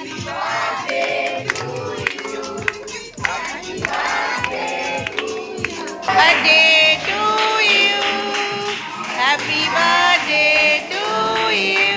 Birthday to you. Happy birthday to you.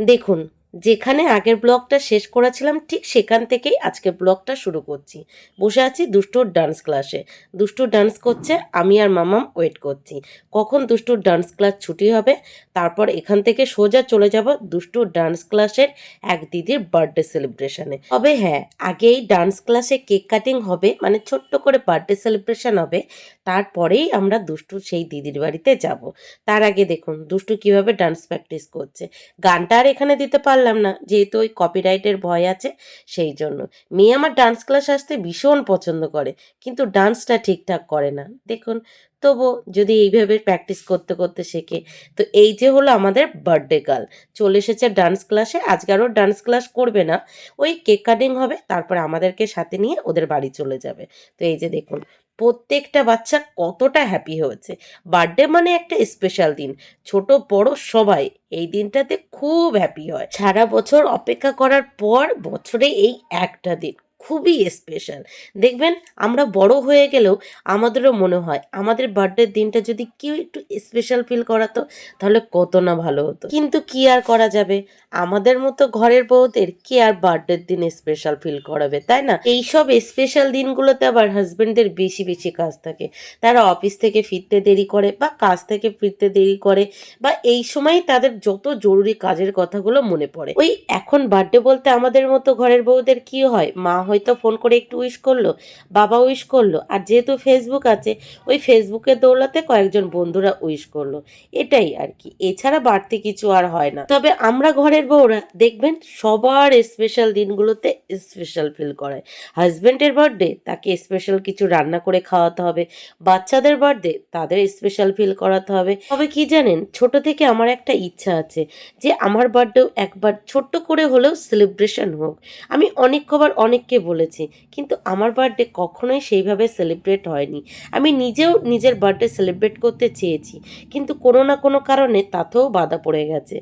দেখুন, যেখানে আগের ব্লগটা শেষ করেছিলাম ঠিক সেখান থেকেই আজকের ব্লগটা শুরু করছি। বসে আছি দুষ্টুর ডান্স ক্লাসে। দুষ্টু ডান্স করছে, আমি আর মামাম ওয়েট করছি কখন দুষ্টুর ডান্স ক্লাস ছুটি হবে। তারপর এখান থেকে সোজা চলে যাব দুষ্টুর ডান্স ক্লাসের এক দিদির বার্থডে সেলিব্রেশনে। তবে হ্যাঁ, আগেই ডান্স ক্লাসে কেক কাটিং হবে, মানে ছোট্ট করে বার্থডে সেলিব্রেশন হবে। তারপরেই আমরা দুষ্টুর সেই দিদির বাড়িতে যাব। তার আগে দেখুন দুষ্টু কিভাবে ডান্স প্র্যাকটিস করছে। গানটা আর এখানে দিতে পারলাম না, যেহেতু ওই কপিরাইটের ভয় আছে, সেই জন্য। মেয়ে আমার ডান্স ক্লাস আসতে ভীষণ পছন্দ করে, কিন্তু ডান্সটা ঠিকঠাক করে না দেখুন। তবু যদি এইভাবে প্র্যাকটিস করতে করতে শেখে। তো এই যে হলো আমাদের বার্থডে গার্ল, চলে এসেছে ডান্স ক্লাসে। আজকে আরও ডান্স ক্লাস করবে না, ওই কেক কাটিং হবে, তারপর আমাদেরকে সাথে নিয়ে ওদের বাড়ি চলে যাবে। তো এই যে দেখুন প্রত্যেকটা বাচ্চা কতটা হ্যাপি হয়েছে। বার্থডে মানে একটা স্পেশাল দিন, ছোট বড় সবাই এই দিনটাতে খুব হ্যাপি হয়। সারা বছর অপেক্ষা করার পর বছরে এই একটা দিন খুবই স্পেশাল। দেখবেন আমরা বড় হয়ে গেলেও আমাদেরও মনে হয় আমাদের বার্থডের দিনটা যদি কেউ একটু স্পেশাল ফিল করাতো তাহলে কত না ভালো হতো। কিন্তু কি আর করা যাবে, আমাদের মতো ঘরের বউদের কি আর বার্থডের দিন স্পেশাল ফিল করাবে, তাই না? এইসব স্পেশাল দিনগুলোতে আবার হাজবেন্ডদের বেশি বেশি কাজ থাকে। তারা অফিস থেকে ফিরতে দেরি করে বা কাজ থেকে ফিরতে দেরি করে, বা এই সময় তাদের যত জরুরি কাজের কথাগুলো মনে পড়ে। ওই এখন বার্থডে বলতে আমাদের মতো ঘরের বউদের কি হয়, মা হয়তো ফোন করে একটু উইশ করলো, বাবা উইশ করলো, আর যেহেতু ফেসবুক আছে ওই ফেসবুকের দৌলতে কয়েকজন বন্ধুরা উইশ করলো, এটাই আর কি। এছাড়া বাড়তি কিছু আর হয় না। তবে আমরা ঘরের বউরা দেখবেন সবার স্পেশাল দিনগুলোতে স্পেশাল ফিল করায়। হাজবেন্ডের বার্থডে তাকে স্পেশাল কিছু রান্না করে খাওয়াতে হবে, বাচ্চাদের বার্থডে তাদের স্পেশাল ফিল করাতে হবে। তবে কি জানেন, ছোট থেকে আমার একটা ইচ্ছা আছে যে আমার বার্থডেও একবার ছোট্ট করে হলেও সেলিব্রেশন হোক। আমি অনেকবার অনেককে বলেছি, কিন্তু আমার বার্থডে কখনোই সেইভাবে সেলিব্রেট হয়নি। আমি নিজেও নিজের বার্থডে সেলিব্রেট করতে চেয়েছি, কিন্তু কোনো না কোনো কারণে তাতেও বাধা পড়ে গেছে।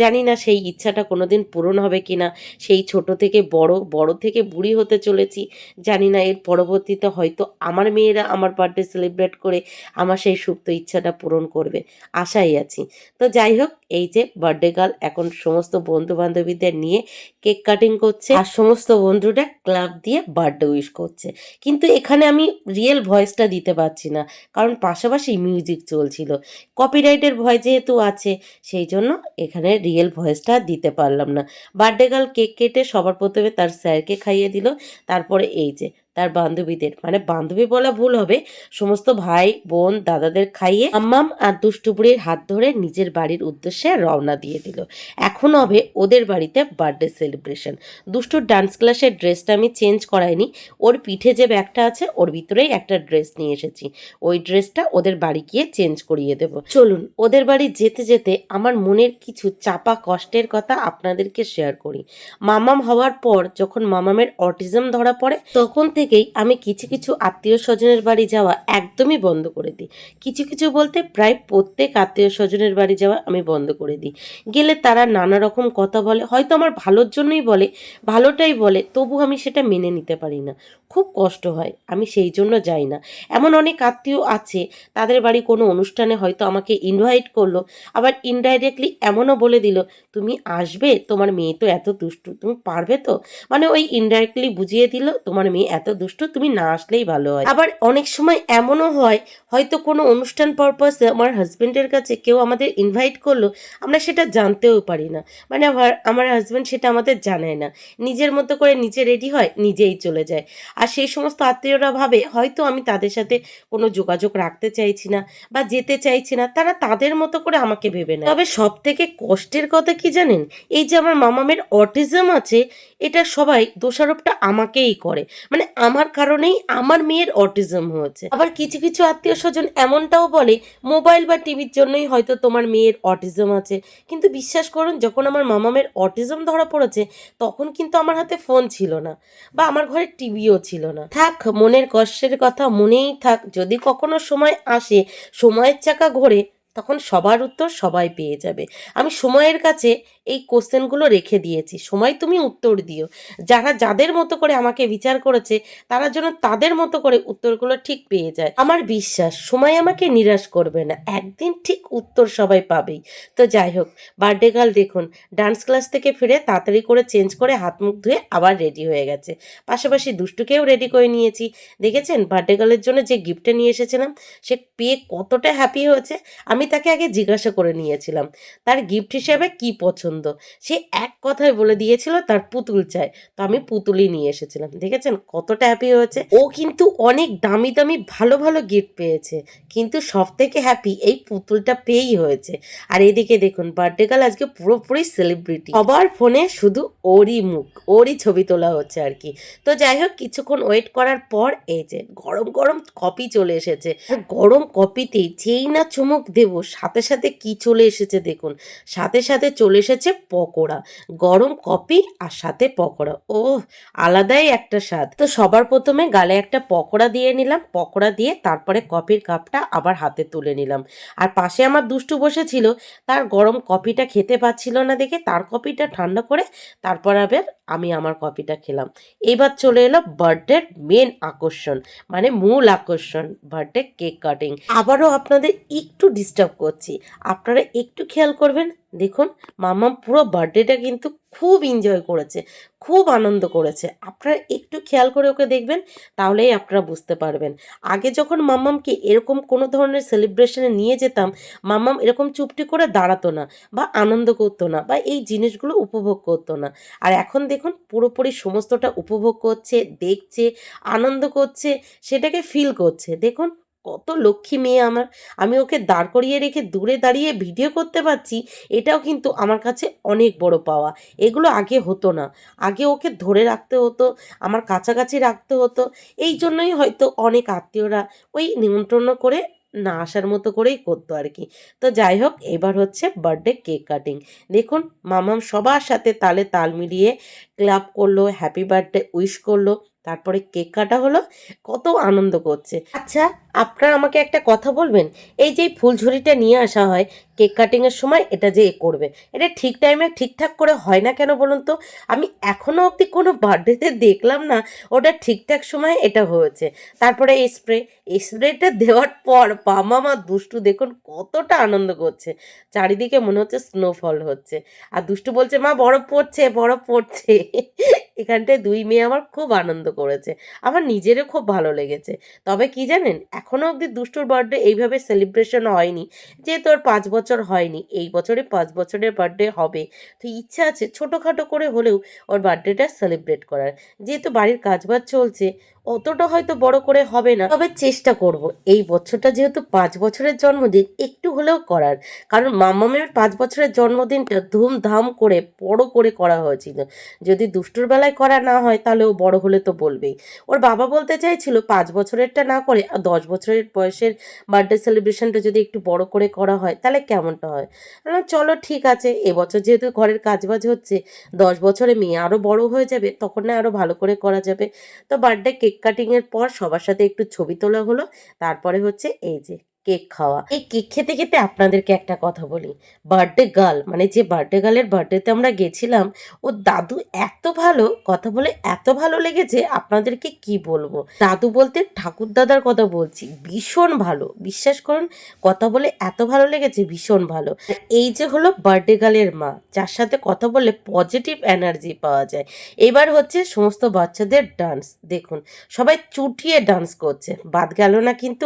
জানি না সেই ইচ্ছাটা কোনোদিন পূরণ হবে কিনা। সেই ছোট থেকে বড়, বড় থেকে বুড়ি হতে চলেছি। জানি না এর পরবর্তীতে হয়তো আমার মেয়েরা আমার বার্থডে সেলিব্রেট করে আমার সেই সুপ্ত ইচ্ছাটা পূরণ করবে, আশাই আছি। তো যাই হোক, এই যে বার্থডে গার্ল এখন সমস্ত বন্ধু বান্ধবীদের নিয়ে কেক কাটিং করছে, আর সমস্ত বন্ধুরা ক্লাব দিয়ে বার্থডে উইশ করছে। কিন্তু এখানে আমি রিয়েল ভয়েসটা দিতে পারছি না, কারণ পাশাপাশি মিউজিক চলছিল। কপিরাইটের ভয় যেহেতু আছে, সেই জন্য এখানে রিয়েল ভয়েসটা দিতে পারলাম না। বার্থডে গার্ল কেক কেটে সবার প্রথমে তার স্যারকে খাইয়ে দিল, তারপরে এই যে তার বান্ধবীদের, মানে বান্ধবী বলা ভুল হবে, সমস্ত ভাই বোন দাদাদের খাইয়ে আম্মাম আর দুষ্টুপুরির হাত ধরে নিজের বাড়ির উদ্দেশ্যে রওনা দিয়ে দিল। এখন হবে ওদের বাড়িতে বার্থডে সেলিব্রেশন। দুষ্টুর ডান্স ক্লাসের ড্রেসটা আমি চেঞ্জ করাইনি, ওর পিঠে যে ব্যাগটা আছে ওর ভিতরেই একটা ড্রেস নিয়ে এসেছি, ওই ড্রেসটা ওদের বাড়ি গিয়ে চেঞ্জ করিয়ে দেব। চলুন ওদের বাড়ি যেতে যেতে আমার মনের কিছু চাপা কষ্টের কথা আপনাদেরকে শেয়ার করি। মামাম হওয়ার পর যখন মামামের অটিজম ধরা পড়ে, তখন থেকেই আমি কিছু কিছু আত্মীয় স্বজনের বাড়ি যাওয়া একদমই বন্ধ করে দিই। কিছু কিছু বলতে প্রায় প্রত্যেক আত্মীয় স্বজনের বাড়ি যাওয়া আমি বন্ধ করে দিই। গেলে তারা নানা রকম কথা বলে, হয়তো আমার ভালোর জন্যই বলে, ভালোটাই বলে, তবু আমি সেটা মেনে নিতে পারি না, খুব কষ্ট হয়, আমি সেই জন্য যাই না। এমন অনেক আত্মীয় আছে, তাদের বাড়ি কোনো অনুষ্ঠানে হয়তো আমাকে ইনভাইট করলো, আবার ইনডাইরেক্টলি এমনও বলে দিল তুমি আসবে, তোমার মেয়ে তো এত দুষ্টু, তুমি পারবে তো, মানে ওই ইনডাইরেক্টলি বুঝিয়ে দিল তোমার মেয়ে এত দুষ্টু, তুমি না আসলেই ভালো হয়। আবার অনেক সময় এমনও হয়, হয়তো কোনো অনুষ্ঠান পারপাসে আমার হাজবেন্ডের কাছে কেউ আমাদের ইনভাইট করলো, আমরা সেটা জানতেও পারি না, মানে আমার হাজবেন্ড সেটা আমাদের জানায় না, নিজের মতো করে নিজে রেডি হয় নিজেই চলে যায়। আর সেই সমস্ত আত্মীয়রা ভাবে হয়তো আমি তাদের সাথে কোনো যোগাযোগ রাখতে চাইছি না বা যেতে চাইছি না, তারা তাদের মতো করে আমাকে ভেবে নেয়। তবে সব থেকে কষ্টের কথা কি জানেন, এই যে আমার মামামের অটিজম আছে, এটা সবাই দোষারোপটা আমাকেই করে, মানে আমার কারণেই আমার মেয়ের অটিজম হয়েছে। আবার কিছু কিছু আত্মীয় স্বজন এমনটাও বলে মোবাইল বা টিভির জন্যই হয়তো তোমার মেয়ের অটিজম আছে। কিন্তু বিশ্বাস করুন, যখন আমার মামামের অটিজম ধরা পড়েছে তখন কিন্তু আমার হাতে ফোন ছিল না, বা আমার ঘরে টিভিও ছিল না। থাক, মনের কষ্টের কথা মনেই থাক, যদি কখনো সময় আসে, সময়ের চাকা ঘোরে, তখন সবার উত্তর সবাই পেয়ে যাবে। আমি সময়ের কাছে এই কোশ্চেনগুলো রেখে দিয়েছি, সময় তুমি উত্তর দিও। যারা যাদের মতো করে আমাকে বিচার করেছে তারা যেন তাদের মতো করে উত্তরগুলো ঠিক পেয়ে যায়। আমার বিশ্বাস সময় আমাকে নিরাশ করবে না, একদিন ঠিক উত্তর সবাই পাবেই। তো যাই হোক, বার্থডে গার্ল দেখুন ডান্স ক্লাস থেকে ফিরে তাড়াতাড়ি করে চেঞ্জ করে হাত মুখ ধুয়ে আবার রেডি হয়ে গেছে। পাশাপাশি দুষ্টুকেও রেডি করে নিয়েছি। দেখেছেন বার্থডে গার্লের জন্য যে গিফটটা নিয়ে এসেছিলাম সে পেয়ে কতটা হ্যাপি হয়েছে। আমি তাকে আগে জিজ্ঞাসা করে নিয়েছিলাম তার গিফট হিসেবে কি পছন্দ। সে এক কথায় বলে দিয়েছিল তার পুতুল চায়, তো আমি পুতুলই নিয়ে এসেছিলাম। দেখেছেন কতটা হ্যাপি হয়েছে। ও কিন্তু অনেক দামি দামি ভালো ভালো গিফট পেয়েছে, কিন্তু সব থেকে হ্যাপি এই পুতুলটা পেয়েই হয়েছে। আর এদিকে দেখুন বার্থডে গার্ল আজকে পুরোপুরি সেলিব্রিটি, সবার ফোনে শুধু ওরই মুখ, ওরই ছবি তোলা হচ্ছে আর কি। তো যাই হোক কিছুক্ষণ ওয়েট করার পর এই যে গরম গরম কফি চলে এসেছে। আর গরম কফিতেই যেই না চুমুক দেব সাথে সাথে কি চলে এসেছে দেখুন, সাথে সাথে চলে এসেছে পকোড়া। গরম কফি আর সাথে পকোড়া, ও আলাদাই একটা স্বাদ। তো সবার প্রথমে গালে একটা পকোড়া দিয়ে নিলাম, পকোড়া দিয়ে তারপরে কফির কাপটা আবার হাতে তুলে নিলাম। আর পাশে আমার দুষ্টু বসেছিল, তার গরম কফিটা খেতে পাচ্ছিল না দেখে তার কফিটা ঠান্ডা করে তারপর আবার আমি আমার কফিটা খেলাম। এবার চলে এলো বার্থডের মেন আকর্ষণ, মানে মূল আকর্ষণ, বার্থডে কেক কাটিং। আবারও আপনাদের একটু ডিস্টার্ব করছি, আপনারা একটু খেয়াল করবেন। দেখুন মাম্মাম পুরো বার্থডেটা কিন্তু খুব এনজয় করেছে, খুব আনন্দ করেছে। আপনারা একটু খেয়াল করে ওকে দেখবেন, তাহলেই আপনারা বুঝতে পারবেন। আগে যখন মাম্মামকে এরকম কোনো ধরনের সেলিব্রেশনে নিয়ে যেতাম, মাম্মাম এরকম চুপটি করে দাঁড়াতো না বা আনন্দ করতো না বা এই জিনিসগুলো উপভোগ করতো না। আর এখন দেখুন পুরোপুরি সমস্তটা উপভোগ করছে, দেখছে, আনন্দ করছে, সেটাকে ফিল করছে। দেখুন কত লক্ষ্মী মেয়ে আমার। আমি ওকে দাঁড় করিয়ে রেখে দূরে দাঁড়িয়ে ভিডিও করতে পারছি, এটাও কিন্তু আমার কাছে অনেক বড় পাওয়া। এগুলো আগে হতো না, আগে ওকে ধরে রাখতে হতো, আমার কাছাকাছি রাখতে হতো। এই জন্যই হয়তো অনেক আত্মীয়রা ওই নিমন্ত্রণ করে না আসার মতো করেই করতো আর কি। তো যাই হোক এবার হচ্ছে বার্থডে কেক কাটিং। দেখুন মামাম সবার সাথে তালে তাল মিলিয়ে ক্লাব করলো, হ্যাপি বার্থডে উইশ করলো, তারপরে কেক কাটা হলো, কত আনন্দ করছে। আচ্ছা আপনারা আমাকে একটা কথা বলবেন, এই যে ফুলঝুরিটা নিয়ে আসা হয় কেক কাটিংয়ের সময়, এটা যে করবে এটা ঠিক টাইমে ঠিকঠাক করে হয় না কেন বলুন তো? আমি এখনও অবধি কোনো বার্থডেতে দেখলাম না ওটা ঠিকঠাক সময়ে এটা হয়েছে। তারপরে এই স্প্রেটা দেওয়ার পর মামা দুষ্টু দেখুন কতটা আনন্দ করছে, চারিদিকে মনে হচ্ছে স্নোফল হচ্ছে। আর দুষ্টু বলছে মা বরফ পড়ছে বরফ পড়ছে। এখানটায় দুই মেয়ে আমার খুব আনন্দ করেছে, আমার নিজেরও খুব ভালো লেগেছে। তবে কি জানেন এখনও অবধি দুষ্টুর বার্থডে এইভাবে সেলিব্রেশন হয়নি, যেহেতু ওর 5 বছর হয়নি, এই বছরে 5 বছরের বার্থডে হবে। তো ইচ্ছা আছে ছোটোখাটো করে হলেও ওর বার্থডেটা সেলিব্রেট করার। যেহেতু বাড়ির কাজবাজ চলছে অতটা হয়তো বড় করে হবে না, তবে চেষ্টা করব এই বছরটা যেহেতু 5 বছরের জন্মদিন একটু হলেও করার। কারণ মাম্মামের 5 বছরের জন্মদিনটা ধুমধাম করে বড় করে করা হয়েছিল। যদি দুষ্টুর বেলায় করা না হয় তাহলে ও বড় হলে তো বলবেই। ওর বাবা বলতে চাইছিল 5 বছরেরটা না করে 10 বছরের বয়সের বার্থডে সেলিব্রেশনটা যদি একটু বড় করে করা হয় তাহলে কেমনটা হয়। বললাম চলো ঠিক আছে, এবছর যেহেতু ঘরের কাজবাজ হচ্ছে, 10 বছরে মেয়ে আরও বড় হয়ে যাবে, তখন না আরও ভালো করে করা যাবে। তো বার্থডে কেক কাটিংয়ের পর সবার সাথে একটু ছবি তোলা হলো, তারপরে হচ্ছে এই যে কেক খাওয়া। এই কেক খেতে খেতে আপনাদেরকে একটা কথা বলি, বার্থডে গার্ল মানে যে বার্থডে গার্লের বার্থডেতে আমরা গেছিলাম, ও দাদু এত ভালো, কথা বলে এত ভালো লেগেছে আপনাদেরকে কি বলবো। দাদু বলতে ঠাকুর দাদার কথা বলছি, ভীষণ ভালো, বিশ্বাস করুন কথা বলে এত ভালো লেগেছে, ভীষণ ভালো। এই যে হলো বার্থডে গার্লের মা, যার সাথে কথা বললে পজিটিভ এনার্জি পাওয়া যায়। এবার হচ্ছে সমস্ত বাচ্চাদের ডান্স, দেখুন সবাই চুটিয়ে ডান্স করছে, বাদ গেল না কিন্তু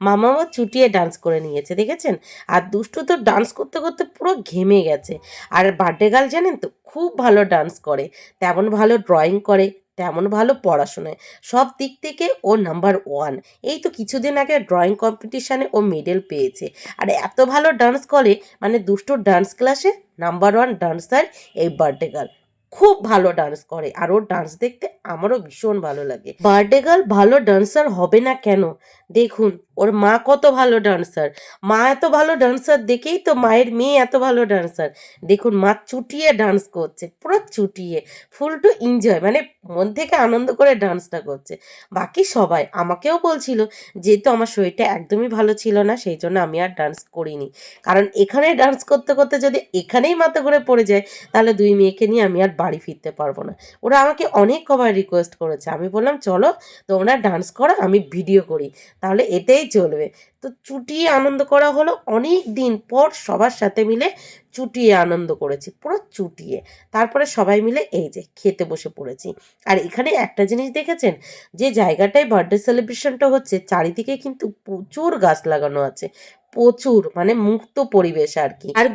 মামামও চুটিয়ে ডান্স করে নিয়েছে দেখেছেন। আর দুষ্টু তো ডান্স করতে করতে পুরো ঘেমে গেছে। আর বার্থডে গার্ল জানেন তো খুব ভালো ডান্স করে, তেমন ভালো ড্রয়িং করে, তেমন ভালো পড়াশোনায়, সব দিক থেকে ও নাম্বার 1। এই তো কিছুদিন আগে ড্রয়িং কম্পিটিশানে ও মেডেল পেয়েছে। আর এত ভালো ডান্স করে, মানে দুষ্টুর ডান্স ক্লাসে নাম্বার 1 ডান্সার এই বার্থডে গার্ল, খুব ভালো ডান্স করে। আর ওর ডান্স দেখতে আমারও ভীষণ ভালো লাগে। বার্থডে গার্ল ভালো ডান্সার হবে না কেন? দেখুন ওর মা কত ভালো ডান্সার, মা এত ভালো ডান্সার দেখেই তো মায়ের মেয়ে এত ভালো ডান্সার। দেখুন মা চুটিয়ে ডান্স করছে, পুরো চুটিয়ে, ফুল টু এনজয়, মানে মন থেকে আনন্দ করে ডান্সটা করছে। বাকি সবাই আমাকেও বলছিল, যেহেতু আমার শরীরটা একদমই ভালো ছিল না সেই জন্য আমি আর ডান্স করিনি, কারণ এখানে ডান্স করতে করতে যদি এখানেই মাথা ঘুরে পড়ে যায় তাহলে দুই মেয়েকে নিয়ে আমি আর বাড়ি ফিরতে পারবো না। ওরা আমাকে অনেক কবার রিকোয়েস্ট করেছে, আমি বললাম চলো তোমরা ডান্স করো আমি ভিডিও করি, তাহলে এতেই চলবে। তো চুটিয়ে আনন্দ করা হলো, অনেক দিন পর সবার সাথে মিলে চুটিয়ে আনন্দ করেছি, পুরো চুটিয়ে। তারপরে সবাই মিলে এই যে খেতে বসে পড়েছি। আর এখানে একটা জিনিস দেখেছেন, যে জায়গাটায় বার্থডে সেলিব্রেশনটা হচ্ছে চারিদিকে কিন্তু প্রচুর গাছ লাগানো আছে, প্রচুর, মানে মুক্ত পরিবেশ আর কি। আর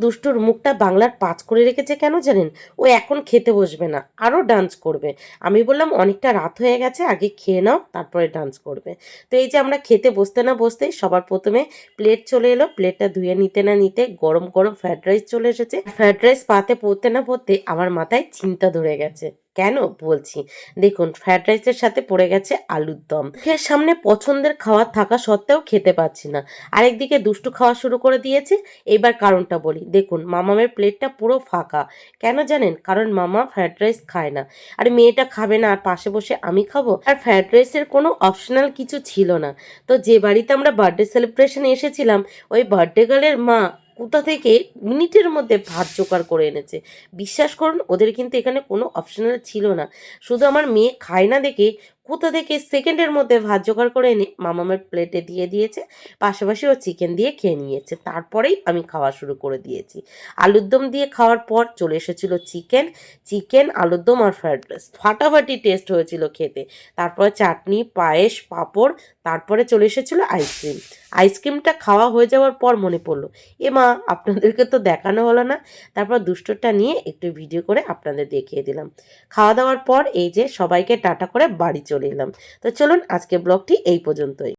দুষ্টুর মুখটা বাংলার 5 করে রেখেছে কেন জানেন? ও এখন খেতে বসবে না, আরো ডান্স করবে। আমি বললাম অনেকটা রাত হয়ে গেছে, আগে খেয়ে নাও তারপরে ডান্স করবে। তো এই যে আমরা খেতে বসতে না বসতেই সবার প্রথমে প্লেট চলে এলো, প্লেটটা ধুয়ে নিতে না নিতে গরম গরম ফ্রাইড রাইস চলে এসেছে। ফ্রাইড রাইস পাতে পড়তে না পড়তে আমার মাথায় চিন্তা ধরে গেছে। কেন বলছি, দেখুন ফ্রাইড রাইসের সাথে পড়ে গেছে আলুর দম। মুখের সামনে পছন্দের খাবার থাকা সত্ত্বেও খেতে পাচ্ছি না। আরেকদিকে দুষ্টু খাওয়া শুরু করে দিয়েছে। এইবার কারণটা বলি, দেখুন মামামের প্লেটটা পুরো ফাঁকা। কেন জানেন? কারণ মামা ফ্রাইড রাইস খায় না, আর মেয়েটা খাবে না, আর পাশে বসে আমি খাবো? আর ফ্রাইড রাইসের কোনো অপশনাল কিছু ছিল না। তো যে বাড়িতে আমরা বার্থডে সেলিব্রেশনে এসেছিলাম, ওই বার্থডে গার্লের মা কোথা থেকে মিনিটের মধ্যে ভাত জোগাড় করে এনেছে। বিশ্বাস করুন ওদের কিন্তু এখানে কোনো অপশনাল ছিল না, শুধু আমার মেয়ে খায় না দেখে কোথা থেকে সেকেন্ডের মধ্যে ভাত জোগাড় করে এনে মামামের প্লেটে দিয়ে দিয়েছে, পাশাপাশি ও চিকেন দিয়ে খেয়ে নিয়েছে। তারপরেই আমি খাওয়া শুরু করে দিয়েছি। আলুর দম দিয়ে খাওয়ার পর চলে এসেছিল চিকেন আলুর দম আর ফ্রাইড রাইস, ফাটাফাটি টেস্ট হয়েছিল খেতে। তারপরে চাটনি, পায়েস, পাঁপড়, তারপরে চলে এসেছিল আইসক্রিম। আইসক্রিমটা খাওয়া হয়ে যাওয়ার পর মনে পড়লো, এ মা আপনাদেরকে তো দেখানো হলো না। তারপর দুষ্টটা নিয়ে একটু ভিডিও করে আপনাদের দেখিয়ে দিলাম। খাওয়া দাওয়ার পর এই যে সবাইকে টাটা করে বাড়ি চলে এলাম। তো চলুন আজকে ব্লগটি এই পর্যন্তই।